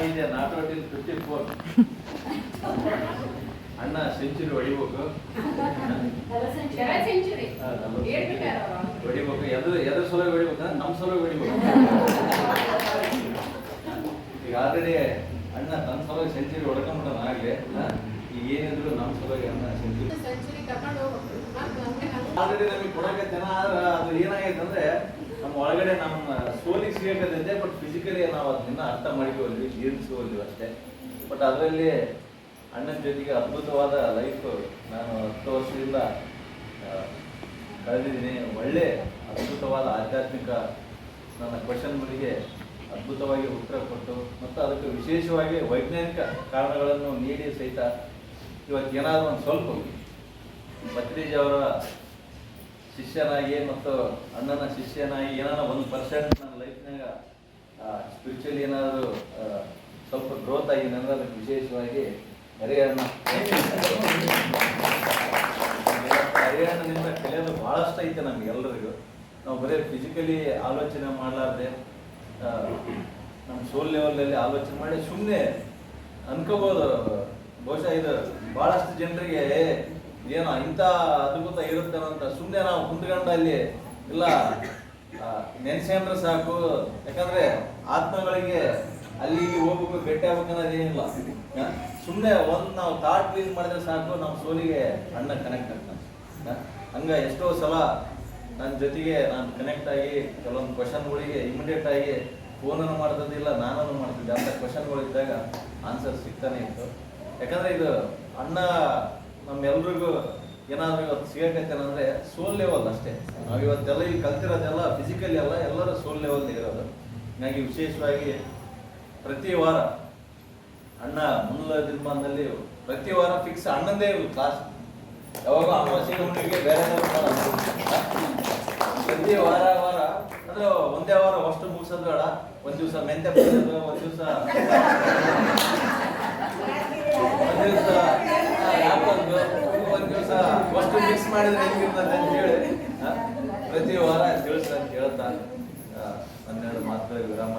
ಇದೆ not out in 54. ಅಣ್ಣ century ಹೊಡಿಬೇಕು. ಹೊಡಿಬೇಕು. ಎದ್ರ ಸಲ ಹೊಡಿಬೇಕಂದ್ರೆ ನಮ್ಮ ಸಲ ಹೊಡಿಬೇಕು. ಈಗ ಆಲ್ರೆಡಿ ಅಣ್ಣ ತನ್ನ ಸಲುವಾಗಿ ಸೆಂಚುರಿ ಹೊಡ್ಕೊಂಬಿಟ್ಟಾನ ಆಗ್ಲೇ. ಈಗ ಏನಿದ್ರು ನಮ್ಮ ಸಲುವಾಗಿ ಅಣ್ಣ ಸೆಂಚುರಿ ಆಲ್ರೆಡಿ ನಮಗೆ ಕೊಡಕತ್ತೇನ. ಆದ್ರೆ ಅದು ಏನಾಗೈತೆ ಅಂದ್ರೆ ನಮ್ಮ ಒಳಗಡೆ ನಮ್ಮ ಸೋಲಿಗೆ ಸಿಗಕತ್ತೈತೆ. ಬಟ್ ಫಿಸಿಕಲಿ ನಾವು ಅದನ್ನ ಅರ್ಥ ಮಾಡಿಕೊಳ್ಳಿ, ಜೀರ್ಣಿಸ್ಕೊಳ್ಳಿ ಅಷ್ಟೇ. ಬಟ್ ಅದರಲ್ಲಿ ಅಣ್ಣನ ಜೊತೆಗೆ ಅದ್ಭುತವಾದ ಲೈಫ್ ನಾನು 10 ವರ್ಷದಿಂದ ಕಳೆದಿದ್ದೀನಿ. ಒಳ್ಳೆ ಅದ್ಭುತವಾದ ಆಧ್ಯಾತ್ಮಿಕ ನನ್ನ ಕ್ವಶನ್ಗಳಿಗೆ ಅದ್ಭುತವಾಗಿ ಉತ್ತರ ಕೊಟ್ಟು ಮತ್ತು ಅದಕ್ಕೆ ವಿಶೇಷವಾಗಿ ವೈಜ್ಞಾನಿಕ ಕಾರಣಗಳನ್ನು ನೀಡಿ ಸಹಿತ ಇವತ್ತು ಏನಾದರೂ ಒಂದು ಸ್ವಲ್ಪ ಭತ್ರೀಜಿ ಅವರ ಶಿಷ್ಯನಾಗಿ ಮತ್ತು ಅಣ್ಣನ ಶಿಷ್ಯನಾಗಿ ಏನಾದ್ರು 1% ನನ್ನ ಲೈಫ್ನಾಗ ಸ್ಪಿರಿಚುವಲಿ ಏನಾದರೂ ಸ್ವಲ್ಪ ಗ್ರೋತ್ ಆಗಿದೆ ಅಂದ್ರೆ ಅದಕ್ಕೆ ವಿಶೇಷವಾಗಿ ಹರಿಯಾಣದಿಂದ ಕಲಿಯೋದು ಭಾಳಷ್ಟು ಐತೆ ನಮಗೆಲ್ಲರಿಗೂ. ನಾವು ಬರೀ ಫಿಸಿಕಲಿ ಆಲೋಚನೆ ಮಾಡಲಾರ್ದೆ ನಮ್ಮ ಸೋಲ್ ಲೆವೆಲಲ್ಲಿ ಆಲೋಚನೆ ಮಾಡಿ ಸುಮ್ಮನೆ ಅನ್ಕೋಬೋದು. ಬಹುಶಃ ಇದು ಭಾಳಷ್ಟು ಜನರಿಗೆ ಏನೋ ಇಂಥ ಅದ್ಭುತ ಇರುತ್ತೆ ಅಂತ ಸುಮ್ಮನೆ ನಾವು ಕುಂತ್ಕೊಂಡು ಅಲ್ಲಿ ಇಲ್ಲ ನೆನೆಸ್ಕೊಂಡ್ರೆ ಸಾಕು. ಯಾಕಂದ್ರೆ ಆತ್ಮಗಳಿಗೆ ಅಲ್ಲಿ ಹೋಗ್ಬೇಕು, ಭೇಟಿ ಆಗ್ಬೇಕು ಅನ್ನೋದೇನಿಲ್ಲ. ಸುಮ್ಮನೆ ನಾವು ಥಾಟ್ ರೀಸ್ ಮಾಡಿದ್ರೆ ಸಾಕು, ನಮ್ಮ ಸೋಲಿಗೆ ಅಣ್ಣ ಕನೆಕ್ಟ್ ಆಗ್ತಾನೆ. ಹಂಗ ಎಷ್ಟೋ ಸಲ ನನ್ನ ಜೊತೆಗೆ ನಾನು ಕನೆಕ್ಟ್ ಆಗಿ ಕೆಲವೊಂದು ಕ್ವಶನ್ಗಳಿಗೆ ಇಮಿಡಿಯೇಟ್ ಆಗಿ ಫೋನನ್ನು ಮಾಡ್ತಿದ್ದಿಲ್ಲ, ನಾನೂ ಮಾಡ್ತಿದ್ದೆ. ಅಂಥ ಕ್ವಶನ್ಗಳಿದ್ದಾಗ ಆನ್ಸರ್ ಸಿಗ್ತಾನೆ ಇತ್ತು. ಯಾಕಂದ್ರೆ ಇದು ಅಣ್ಣ ನಮ್ಮೆಲ್ರಿಗೂ ಏನಾದರೂ ಇವತ್ತು ಸಿಗಕತ್ತೇನಂದ್ರೆ ಸೋಲ್ ಲೆವೆಲ್ ಅಷ್ಟೇ. ನಾವು ಇವತ್ತೆಲ್ಲ ಇಲ್ಲಿ ಕಲ್ತಿರೋದೆಲ್ಲ ಫಿಸಿಕಲಿ ಅಲ್ಲ, ಎಲ್ಲರೂ ಸೋಲ್ ಲೆವೆಲ್ ಇರೋದು. ಹೀಗಾಗಿ ವಿಶೇಷವಾಗಿ ಪ್ರತಿ ವಾರ ಅಣ್ಣ ಮುನ್ನೂರ ದಿನಮಾನದಲ್ಲಿ ಪ್ರತಿ ವಾರ ಫಿಕ್ಸ್ ಅಣ್ಣಂದೇ ಕ್ಲಾಸ್. ಯಾವಾಗ ಅಮಾವಾಸ್ಯೆ ಹುಣ್ಣಿಗೆ ಬೇರೆ ಪ್ರತಿ ವಾರ ಅಂದ್ರೆ ಒಂದೇ ವಾರ ಅಷ್ಟು ಮುಗಿಸೋದು ಬೇಡ. ಒಂದ್ ದಿವಸ ಮೆಂತೆ ಬರೋದು, ಒಂದ್ ದಿವಸ ಯಾಕೊಂದು ಒಂದ್ ದಿವಸ ಅಷ್ಟು ಮಿಕ್ಸ್ ಮಾಡಿದ್ರೆ ಹೆಂಗಿರ್ತದೆ ಅಂತ ಹೇಳಿ ಪ್ರತಿ ವಾರ ತಿಳಿಸ ಅಂತ ಹೇಳ್ತಾ 12 ಮಾತ್ರ ವಿರಾಮ